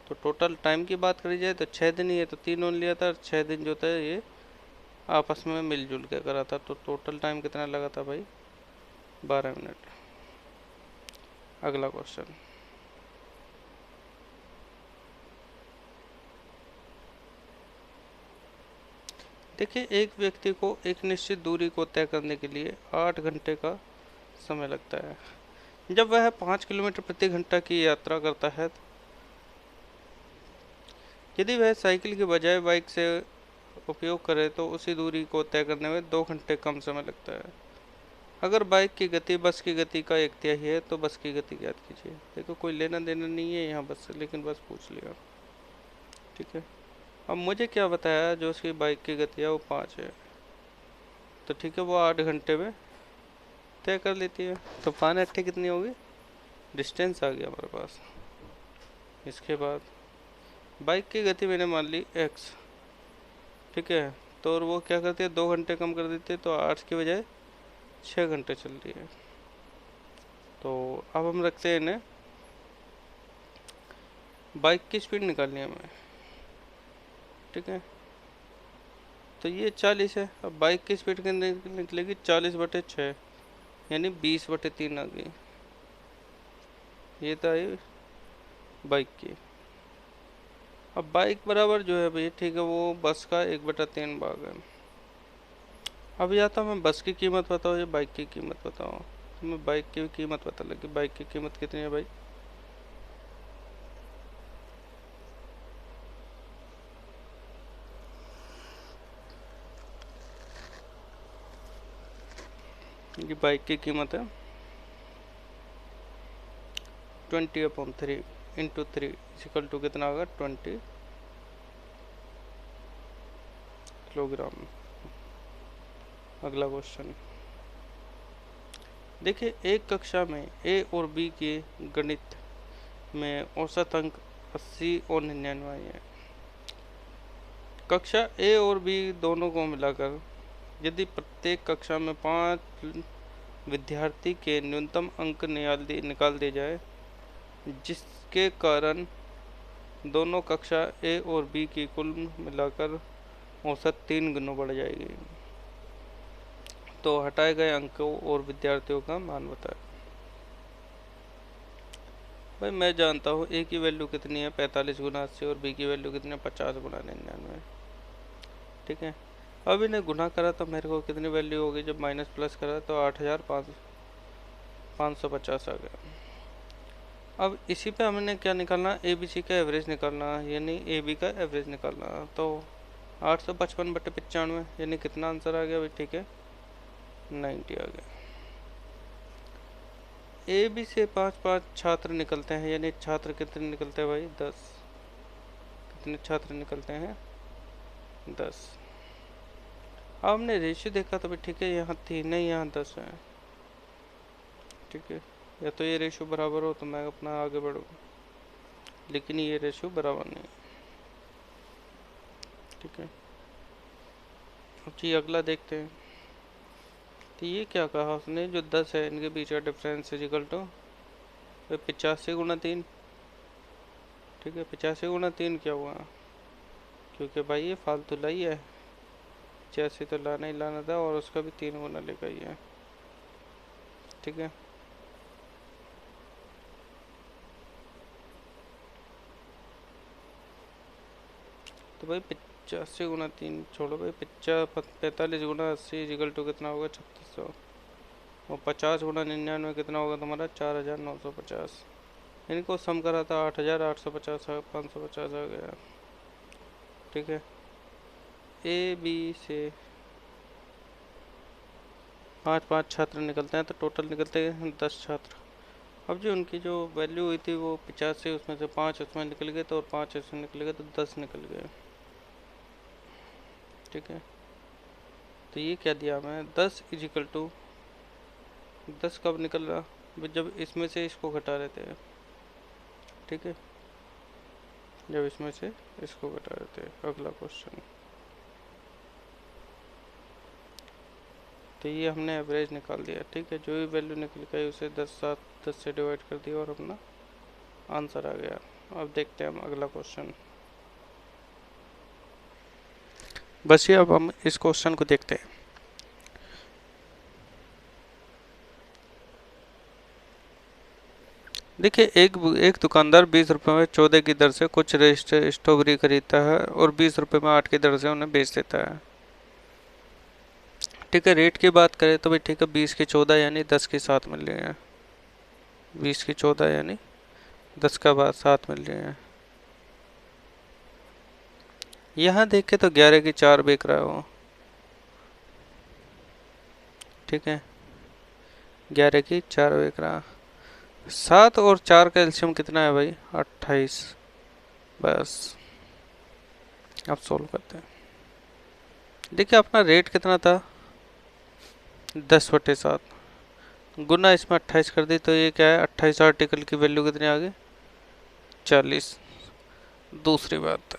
तो टोटल टाइम की बात करी जाए तो 6 दिन ही है, तो 3 ओन लिया था, 6 दिन जो था ये आपस में मिलजुल के करा था, तो टोटल टाइम कितना लगा था भाई 12 मिनट। अगला क्वेश्चन, देखिए एक व्यक्ति को एक निश्चित दूरी को तय करने के लिए 8 घंटे का समय लगता है। जब वह 5 किलोमीटर प्रति घंटा की यात्रा करता है, यदि वह साइकिल के बजाय बाइक से उपयोग करे तो उसी दूरी को तय करने में 2 घंटे कम समय लगता है। अगर बाइक की गति बस की गति का 1/3 है तो बस की गति ज्ञात कीजिए। देखो कोई लेना देना नहीं है यहाँ बस से, लेकिन बस पूछ लिया। ठीक है, अब मुझे क्या बताया, जो उसकी बाइक की गति है वो 5 है, तो ठीक है वो 8 घंटे में तय कर लेती है। तो 5 8 कितनी होगी, डिस्टेंस आ गया हमारे पास। इसके बाद बाइक की गति मैंने मान ली x। ठीक है, तो और वो क्या करती है 2 घंटे कम कर देती है, तो 8 की बजाय 6 घंटे चल रही है। तो अब हम रखते हैं इन्हें, बाइक की स्पीड निकालनी है हमें। ठीक है, तो ये 40 है। अब बाइक की स्पीड कितनी निकलेगी, 40/6, यानी 20/3 आ गई। ये था ये बाइक की। अब बाइक बराबर जो है भाई, ठीक है, वो बस का 1/3 भाग है। अब या तो मैं बस की कीमत बताओ या बाइक की कीमत बताओ, तो मैं बाइक की कीमत पता लगी। बाइक की कीमत कितनी है भाई, ये बाइक की कीमत है 20/3 इंटू 3 इक्वल टू कितना होगा 20 किलोग्राम। अगला क्वेश्चन देखिए, एक कक्षा में ए और बी के गणित में औसत अंक 80 और 99 आए हैं। कक्षा ए और बी दोनों को मिलाकर यदि प्रत्येक कक्षा में 5 विद्यार्थी के न्यूनतम अंक निकाल दिए जाए, जिसके कारण दोनों कक्षा ए और बी की कुल मिलाकर औसत 3 गुना बढ़ जाएगी, तो हटाए गए अंकों और विद्यार्थियों का मान बताएं। भाई मैं जानता हूँ ए की वैल्यू कितनी है 45 गुना 80 और बी की वैल्यू कितनी है 50 गुना 99। ठीक है, अब इन्हें गुना करा तो मेरे को कितनी वैल्यू होगी, जब माइनस प्लस करा तो 8550 आ गया। अब इसी पे हमने क्या निकालना, ए बी सी का एवरेज निकालना, यानी ए बी का एवरेज निकालना। तो 855/95 यानी कितना आंसर आ गया भाई, ठीक है 90 आ गया। ए बी से 5 छात्र निकलते हैं, यानी छात्र कितने निकलते हैं भाई 10। कितने छात्र निकलते हैं 10। अब हमने रेशियो देखा तो भाई ठीक है, यहाँ 3 है यहाँ 10 है। ठीक है, या तो ये रेशियो बराबर हो तो मैं अपना आगे बढ़ूँ, लेकिन ये रेशियो बराबर नहीं। ठीक है, अब जी अगला देखते हैं। तो ये क्या कहा उसने, जो 10 है इनके बीच का डिफरेंस इक्वल टू 85 गुना 3। ठीक है, 85 गुना 3 क्या हुआ, क्योंकि भाई ये फालतू लाई है, 85 तो लाना ही लाना था और उसका भी 3 गुना लेकर ही है। ठीक है, तो भाई 85 गुना 3 छोड़ो भाई, 45 गुना 80 इक्वल टू कितना होगा 3600, और 50 गुना 99 कितना होगा तुम्हारा 4950। इनको सम करा था 8850 550 आ गया। ठीक है, ए बी से 5 छात्र निकलते हैं, तो टोटल निकलते हैं 10 छात्र। अब जो उनकी जो वैल्यू हुई थी वो 50 से, उसमें से 5 उसमें निकल गए, तो और 5 उसमें निकल गए, तो 10 निकल गए। ठीक है, तो ये क्या दिया हमें 10 इजिकल टू 10 कब निकल रहा, जब इसमें से इसको घटा रहे थे। ठीक है, जब इसमें से इसको घटा रहे थे। अगला क्वेश्चन, तो ये हमने एवरेज निकाल दिया। ठीक है, जो भी वैल्यू निकल गई उसे 10 से डिवाइड कर दिया और अपना आंसर आ गया। अब देखते हैं हम अगला क्वेश्चन। बस ये अब हम इस क्वेश्चन को देखते हैं। देखिए, एक दुकानदार 20 रुपये में 14 की दर से कुछ स्ट्रॉबेरी खरीदता है और 20 रुपये में 8 की दर से उन्हें बेच देता है। ठीक है, रेट की बात करें तो भाई ठीक है 20 की 14 यानी 10 की 7 मिल रही है। 20 की 14 यानी 10 का बाद 7 मिल रही है। यहाँ देखे तो 11 की 4 बिक रहा है वो। ठीक है, 11 की 4 बिक रहा। 7 और 4 का एलसीएम कितना है भाई 28। बस अब सोल्व करते हैं। देखिए अपना रेट कितना था 10/7, गुना इसमें 28 कर दी, तो ये क्या है 28 आर्टिकल की वैल्यू कितनी आ गई 40। दूसरी बात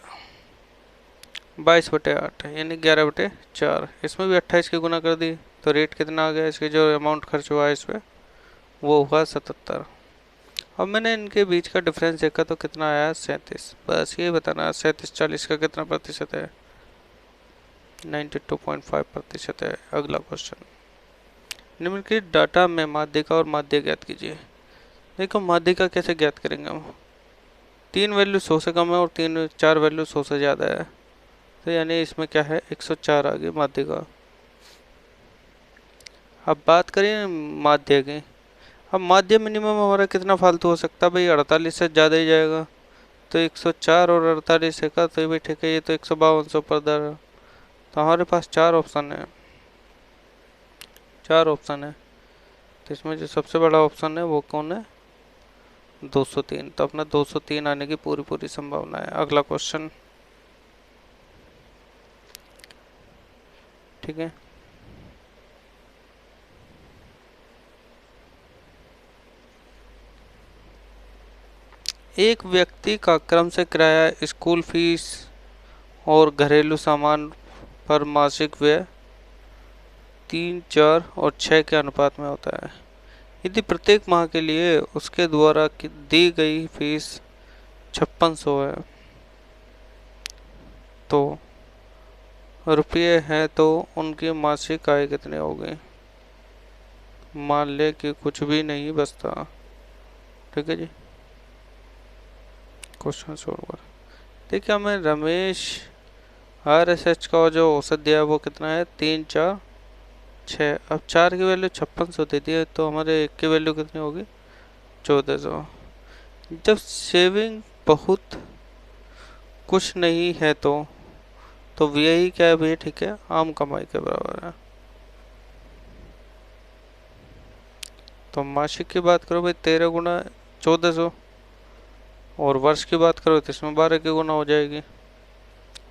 22/8 यानी 11/4, इसमें भी 28 की गुना कर दी, तो रेट कितना आ गया, इसके जो अमाउंट खर्च हुआ है इस पर वो हुआ 77। अब मैंने इनके बीच का डिफरेंस देखा तो कितना आया 37। बस ये बताना 37 40 का कितना प्रतिशत है 92.5% है। अगला क्वेश्चन, निम्नलिखित डाटा में माध्यिका और माध्य ज्ञात कीजिए। देखो माध्यिका कैसे ज्ञात करेंगे हम, 3 वैल्यू 100 से कम है और 4 वैल्यू 100 से ज़्यादा है, तो यानी इसमें क्या है 104 आ गई माध्यिका। अब बात करें माध्य की, अब माध्य मिनिमम हमारा कितना फालतू हो सकता है भाई 48 से ज़्यादा ही जाएगा, तो 104 और 48 का तो भाई ठीक है, ये तो 152 से ऊपर दर है, तो हमारे पास 4 ऑप्शन है। 4 ऑप्शन है, तो इसमें जो सबसे बड़ा ऑप्शन है वो कौन है 203, तो अपना 203 आने की पूरी पूरी संभावना है। अगला क्वेश्चन। ठीक है। एक व्यक्ति का क्रम से किराया, स्कूल फीस और घरेलू सामान पर मासिक व्यय 3, 4 और 6 के अनुपात में होता है। यदि प्रत्येक माह के लिए उसके द्वारा दी गई फीस 5600 है, तो रुपये है, तो उनकी मासिक आय कितनी होगी? मान ले कि कुछ भी नहीं बचता। ठीक है जी, क्वेश्चन सोल्व कर। देखिए हमें रमेश RSH का जो औसत दिया है वो कितना है? 3, 4, 6। अब 4 की वैल्यू 5600 दे दी है, तो हमारे 1 की वैल्यू कितनी होगी? 1400। जब सेविंग बहुत कुछ नहीं है, तो व्यय क्या है भैया? ठीक है, आम कमाई के बराबर है। तो मासिक की बात करो भाई, 13 गुना 1400, और वर्ष की बात करो तो इसमें 12 की गुना हो जाएगी।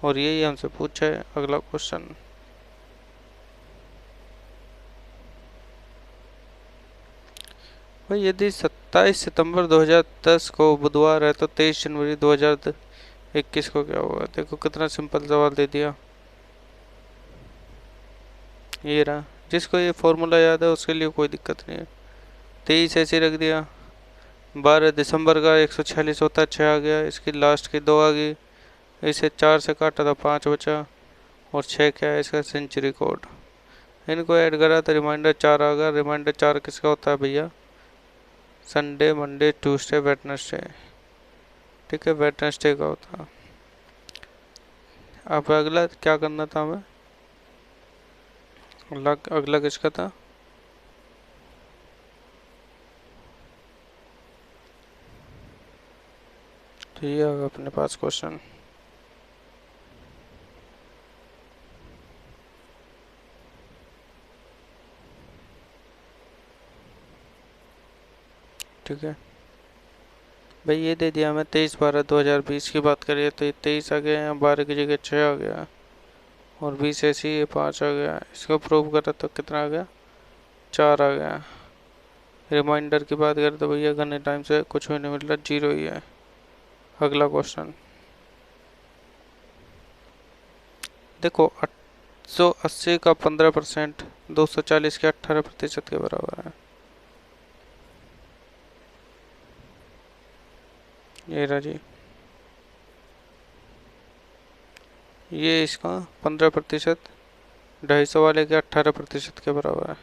और यही हमसे पूछा है। अगला क्वेश्चन। भाई यदि 27 सितंबर 2010 को बुधवार है, तो 23 जनवरी 2021 को क्या होगा? देखो कितना सिंपल सवाल दे दिया। ये रहा, जिसको ये फॉर्मूला याद है उसके लिए कोई दिक्कत नहीं है। 23 ऐसे रख दिया। 12 दिसंबर का 146 होता है, 6 आ गया, इसकी लास्ट की 2 आ गई, इसे 4 से काटा था 5 बचा, और 6 क्या है? इसका सेंचुरी कोड। इनको ऐड करा तो रिमाइंडर 4 आ गया। रिमाइंडर 4 किसका होता है भैया? Sunday, Monday, Tuesday, Wednesday. ठीक है, वेडनेसडे का होता है। अब अगला क्या करना था हमें? अगला किसका था? तो ये होगा अपने पास क्वेश्चन। ठीक है भाई, ये दे दिया हमें 23/12/2020 की बात करिए तो ये 23 आ गया, यहाँ 12 की जगह 6 आ गया, और 20 ऐसी ये 5 आ गया। इसको प्रूव करा तो कितना आ गया? 4 आ गया। रिमाइंडर की बात करें तो भैया घने टाइम से कुछ भी नहीं मिल रहा, 0 ही है। अगला क्वेश्चन देखो। 880 का 15% 240 के 18% के बराबर है। ये रहा जी, ये इसका 15%, 250 वाले के 18% के बराबर है।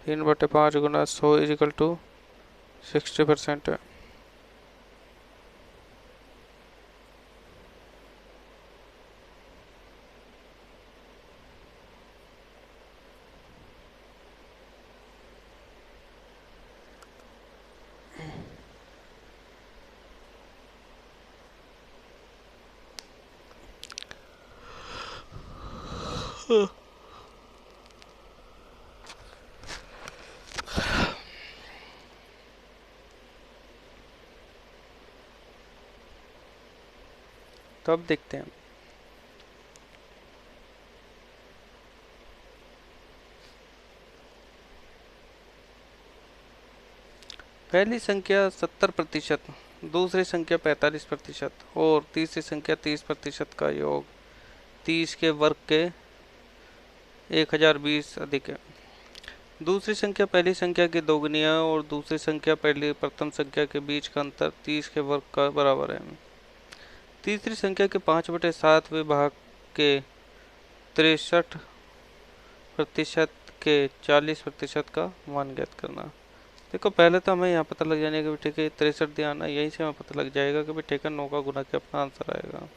3/5 गुना 100 इजिकल टू 60% है। तो अब देखते हैं। पहली संख्या 70%, दूसरी संख्या 45% और तीसरी संख्या 30% का योग 30 के वर्ग के 1020 अधिक है। दूसरी संख्या पहली संख्या की दोगुनी है, और दूसरी संख्या पहली प्रथम संख्या के बीच का अंतर 30 के वर्ग का बराबर है। तीसरी संख्या के 5/7 भाग के 63% के 40% का मान ज्ञात करना। देखो पहले तो हमें यहाँ पता लग जाने का भी, ठीक है 63 दिया ना, यहीं से हमें पता लग जाएगा कि भाई ठीक है 9 का गुना के अपना आंसर आएगा।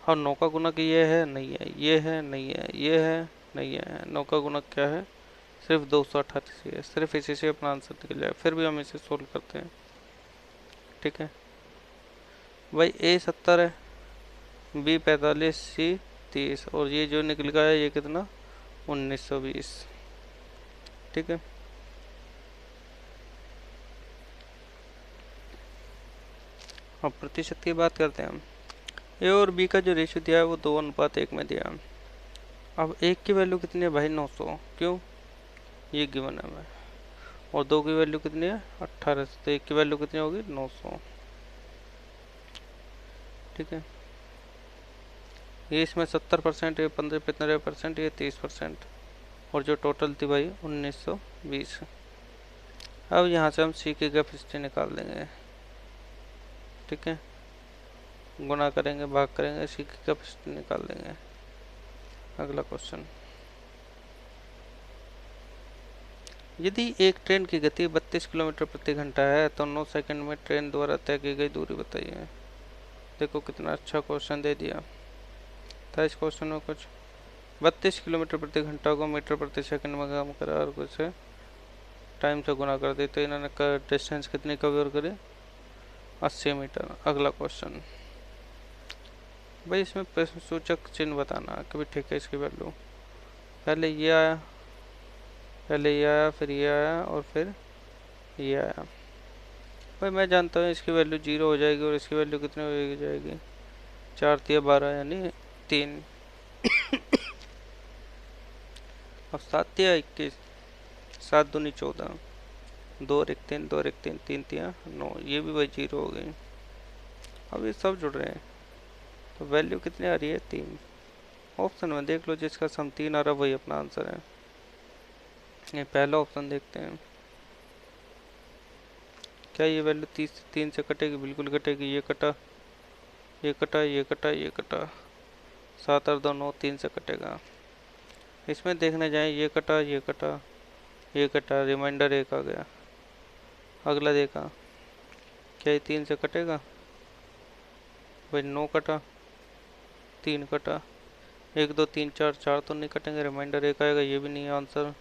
और 9 का गुना की ये है नहीं है, ये है नहीं है, ये है नहीं है, 9 का गुना क्या है? सिर्फ 288 है। सिर्फ इसी से अपना आंसर निकल जाएगा। फिर भी हम इसे सोल्व करते हैं। ठीक है भाई, A 70 है, B 45, C 30, और ये जो निकल गया है ये कितना? 1920। ठीक है, अब प्रतिशत की बात करते हैं हम। ए और बी का जो रेशियो दिया है वो 2:1 में दिया है। अब एक की वैल्यू कितनी है भाई, 900, क्यों, ये गिवन है हमें। और दो की वैल्यू कितनी है, 1800, तो एक की वैल्यू कितनी होगी, 900। ठीक है, ये इसमें 70%, ये 15%, ये 30%, और जो टोटल थी भाई 1920। अब यहाँ से हम सी की कैपेसिटी निकाल देंगे। ठीक है, गुना करेंगे, भाग करेंगे, सी की कैपेसिटी निकाल देंगे। अगला क्वेश्चन, यदि एक ट्रेन की गति 32 किलोमीटर प्रति घंटा है तो 9 सेकंड में ट्रेन द्वारा तय की गई दूरी बताइए। देखो कितना अच्छा क्वेश्चन दे दिया था। इस क्वेश्चन में कुछ 32 किलोमीटर प्रति घंटा को मीटर प्रति सेकंड में कम करा और कुछ टाइम से गुना कर दी, तो इन्होंने डिस्टेंस कितनी कवर करी, 80 मीटर। अगला क्वेश्चन, भाई इसमें प्रश्न सूचक चिन्ह बताना कि भाई ठीक है, इसकी वैल्यू पहले ये आया, पहले ये आया, फिर ये आया, और फिर ये आया। भाई मैं जानता हूँ इसकी वैल्यू 0 हो जाएगी, और इसकी वैल्यू कितनी हो जाएगी, 4 तिया 12 यानी 3, और 7 तिया 21, 7 दूनी 14, 2 और 1 3, 2 और 1 3, 3 तिया 9, ये भी भाई 0 हो गई। अब ये सब जुड़ रहे हैं, तो वैल्यू कितनी आ रही है, 3। ऑप्शन में देख लो, जिसका सम 3 आ रहा है वही अपना आंसर है। ये पहला ऑप्शन देखते हैं, क्या ये वैल्यू 3 से कटेगी, बिल्कुल कटेगी, ये कटा, ये कटा, ये कटा, ये कटा, 7 और 2 9, 3 से कटेगा। इसमें देखने जाए, ये कटा, ये कटा, ये कटा, रिमाइंडर 1 आ गया। अगला देखा, क्या ये 3 से कटेगा, भाई 9 कटा, 3 कटा, 1 2 3 4, 4 तो नहीं कटेंगे, रिमाइंडर 1 आएगा, ये भी नहीं है आंसर।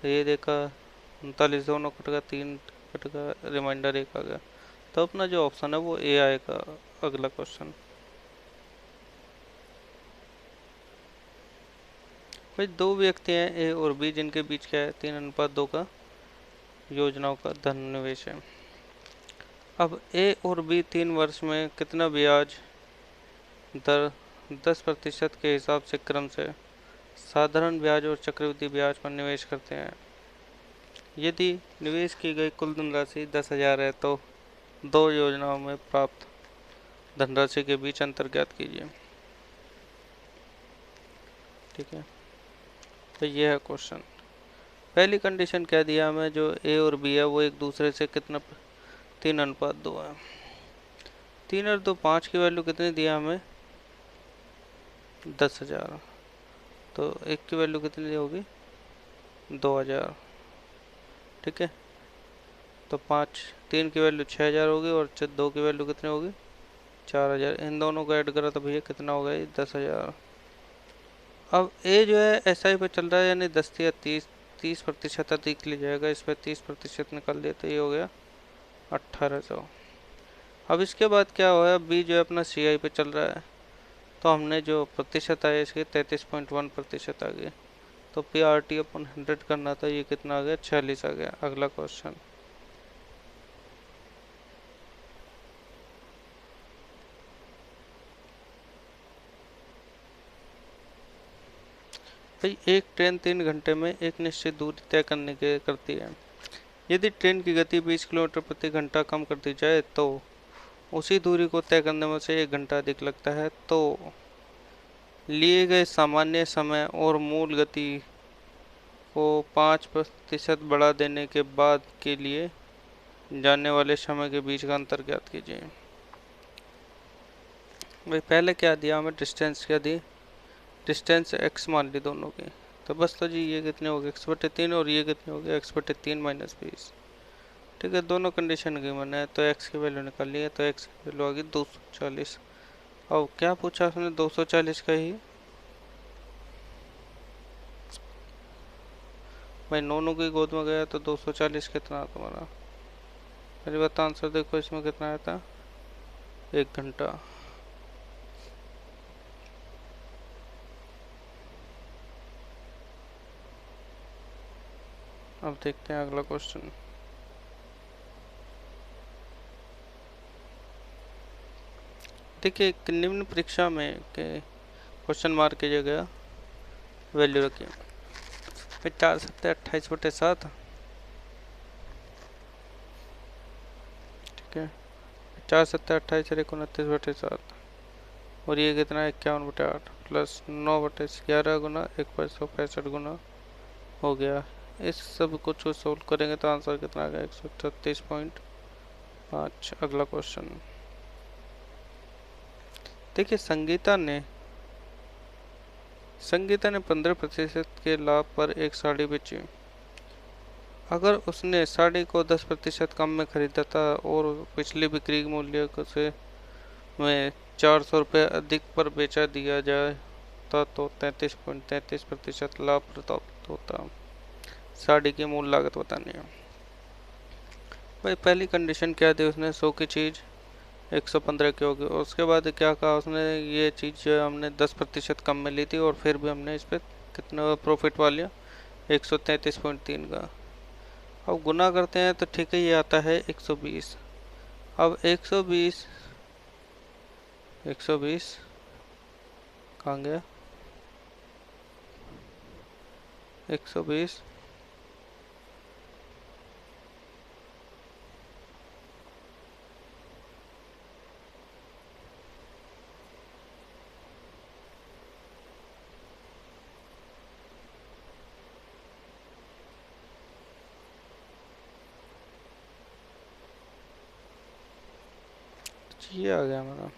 ये देखा, 39 दोनों कट गया, 3 कट गया, रिमाइंडर 1 आ गया। तो अपना जो ऑप्शन है वो ए आएगा। अगला क्वेश्चन, भाई दो व्यक्ति हैं ए और बी, जिनके बीच क्या है, 3:2 का योजनाओं का धन निवेश है। अब ए और बी 3 वर्ष में कितना ब्याज दर 10% के हिसाब से क्रम से साधारण ब्याज और चक्रवृद्धि ब्याज पर निवेश करते हैं। यदि निवेश की गई कुल धनराशि 10,000 है तो दो योजनाओं में प्राप्त धनराशि के बीच अंतर ज्ञात कीजिए। ठीक है, तो ये है क्वेश्चन। पहली कंडीशन क्या दिया हमें, जो ए और बी है वो एक दूसरे से कितना, 3:2 है। 3 और 2 5 की वैल्यू कितनी दिया हमें, 10,000, तो एक की वैल्यू कितनी होगी, 2,000। ठीक है, तो 3 की वैल्यू 6,000 होगी, और 2 की वैल्यू कितनी होगी, 4,000। इन दोनों को ऐड करा तो भैया कितना होगा, ये 10,000। अब ए जो है एस आई पे चल रहा है, यानी 10 या 30% अधिक ले जाएगा, इस पर 30% निकाल दिया तो ये हो गया 1,800। अब इसके बाद क्या हुआ, बी जो है अपना सी आई पे चल रहा है, तो हमने जो प्रतिशत आया इसके 33.1% आ गए, तो पी आर टी अपन 100 करना था, ये कितना आ गया, 46 आ गया। अगला क्वेश्चन, भाई एक ट्रेन 3 घंटे में एक निश्चित दूरी तय करने के करती है। यदि ट्रेन की गति 20 किलोमीटर प्रति घंटा कम कर दी जाए तो उसी दूरी को तय करने में से 1 घंटा अधिक लगता है, तो लिए गए सामान्य समय और मूल गति को 5% बढ़ा देने के बाद के लिए जाने वाले समय के बीच का अंतर ज्ञात कीजिए। भाई पहले क्या दिया हमें, डिस्टेंस क्या दी, डिस्टेंस x मान ली दोनों की, तो बस तो जी ये कितने हो गए, x/3, और ये कितने हो गए, x/3 - 20। ठीक है, दोनों कंडीशन की मैंने तो x की वैल्यू निकाली है, तो x की वैल्यू आ गई 240। अब क्या पूछा उसने, 240 का ही, भाई नोनू की गोद में गया तो 240 कितना तुम्हारा, मेरी बात आंसर देखो, इसमें कितना आया था, 1 घंटा। अब देखते हैं अगला क्वेश्चन। देखिए एक निम्न परीक्षा में के क्वेश्चन मार्क की जगह वैल्यू रखिए। फिर 4 × 7 = 28/7। ठीक है, 4 × 7 = 28 और 29/7। और ये कितना है 51/8 प्लस 9/11 गुना 1/165 गुना हो गया। इस सब कुछ को सोल्व करेंगे तो आंसर कितना आ गया 136.5। अगला क्वेश्चन देखिए, संगीता ने 15% के लाभ पर एक साड़ी बेची। अगर उसने साड़ी को 10% कम में खरीदा था और पिछली बिक्री मूल्य से में 400 रुपये अधिक पर बेचा दिया जाए तो 33.33% लाभ प्राप्त होता। साड़ी की मूल लागत बतानी है। भाई पहली कंडीशन क्या दी उसने, 100 की चीज़ 115 की होगी। और उसके बाद क्या कहा उसने, ये चीज़ जो हमने 10% कम में ली थी और फिर भी हमने इस पर कितना प्रॉफिट पा लिया 133.3 का। अब गुना करते हैं तो ठीक है, ये आता है 120। अब 120 कहाँ गया 120 ये आ गया हमारा।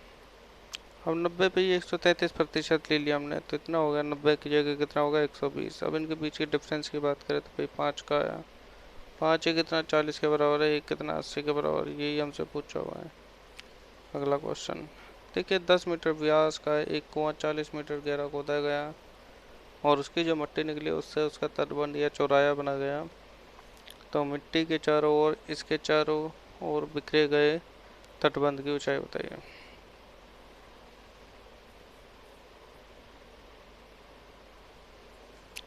अब 90 पे ये 133% ले लिया हमने तो इतना हो गया, 90 की जगह कितना होगा 120। अब इनके बीच के डिफरेंस की बात करें तो भाई 5 का आया। 5 है कितना 40 के बराबर है, 1 कितना 80 के बराबर, यही हमसे पूछा हुआ है। अगला क्वेश्चन देखिए, 10 मीटर व्यास का एक कुआं 40 मीटर गहरा खोदा गया और उसकी जो मिट्टी निकली उससे उसका तटबंध या चौराया बना गया। तो मिट्टी के चारों ओर इसके चारों ओर बिखरे गए तटबंध की ऊंचाई बताइए।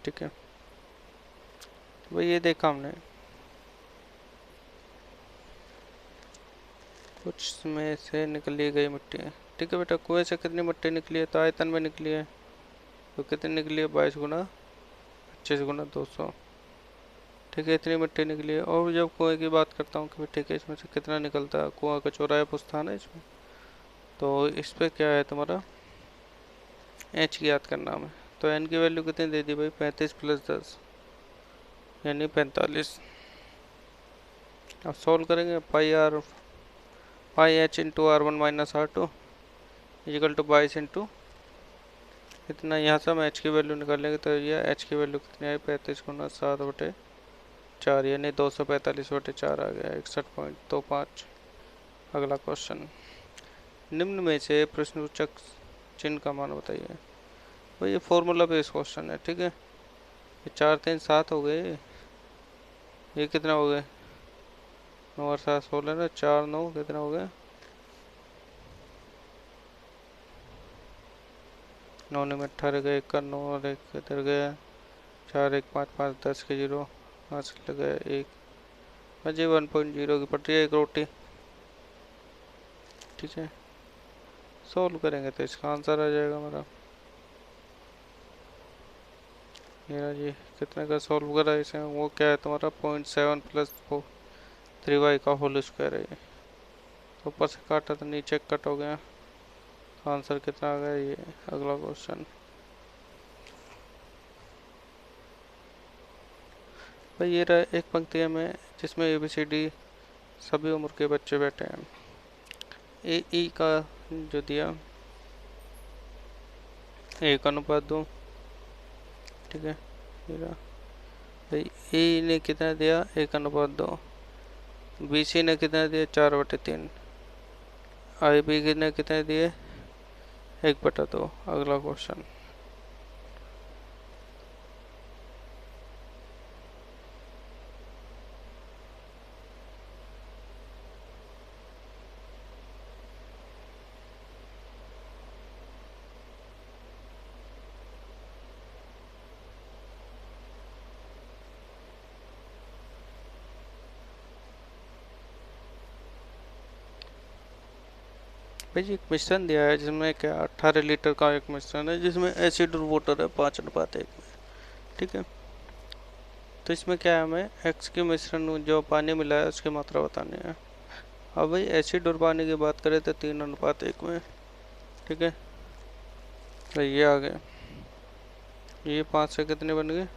ठीक है, तो भाई ये देखा हमने कुछ में से निकली गई मिट्टी है। ठीक है बेटा, कुएं से कितनी मिट्टी निकली है तो आयतन में निकली है, तो कितनी निकली है 22 × 25 × 200। ठीक है, इतनी मिट्टी निकली है। और जब कुएं की बात करता हूँ कि ठीक है इसमें से कितना निकलता है, कुआं का चौराया पूछता है ना इसमें, तो इस पे क्या है तुम्हारा एच की याद करना हमें। तो एन की वैल्यू कितनी दे दी भाई 35 + 10 यानी 45। अब सॉल्व करेंगे, पाई h × R1 - R2 = 22 इंटू इतना। यहाँ से हम एच की वैल्यू निकालेंगे तो ये एच की वैल्यू कितनी आई 35 × 7/4 यानी 245/4 आ गया 61.25। अगला क्वेश्चन, निम्न में से प्रश्नसूचक चिन्ह का मान बताइए। भाई ये फॉर्मूला बेस्ड क्वेश्चन है। ठीक है, ये 4 3 7 हो गए, ये कितना हो गए 9 और 7 16 ना, 4 9 कितना हो गया 9 9 में 18 गए, 1 का 9 और 1 इधर गया, 4 1 5 5 10 के 0 5 लगा 1 बजे 1.0 की पड़ रही है एक रोटी। ठीक है, सोल्व करेंगे तो इसका आंसर आ जाएगा हमारा। मेरा जी कितने का सोल्व करा इसे, वो क्या है तुम्हारा 0.7 + 3y का होल स्क्वायर है। तो ऊपर से काटा तो नीचे कट हो गया, तो आंसर कितना आ गया ये। अगला क्वेश्चन भाई ये रहा एक पंक्ति में जिसमें ABCD सभी उम्र के बच्चे बैठे हैं। ई का जो दिया 1:2। ठीक है, भाई ए ने कितना दिया 1:2, BC ने कितना दिया 4/3, IB ने कितने दिए 1/2। अगला क्वेश्चन भाई जी, एक मिश्रण दिया है जिसमें क्या 18 लीटर का एक मिश्रण है जिसमें एसिड और वाटर है 5:1 में। ठीक है, तो इसमें क्या है, हमें एक्स के मिश्रण में जो पानी मिला है उसकी मात्रा बतानी है। अब भाई एसिड और पानी की बात करें तो 3:1 में। ठीक है, तो ये आ गए, ये 5 से कितने बन गए,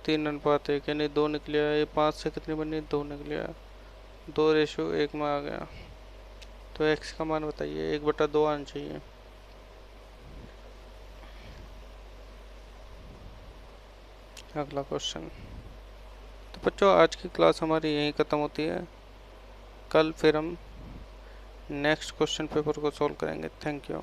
3:1 यानी 2 निकले। ये 5 से कितनी बनी, 2 निकले, 2:1 में आ गया। तो एक्स का मान बताइए, 1/2 आना चाहिए। अगला क्वेश्चन। तो बच्चों आज की क्लास हमारी यहीं ख़त्म होती है। कल फिर हम नेक्स्ट क्वेश्चन पेपर को सॉल्व करेंगे। Thank you.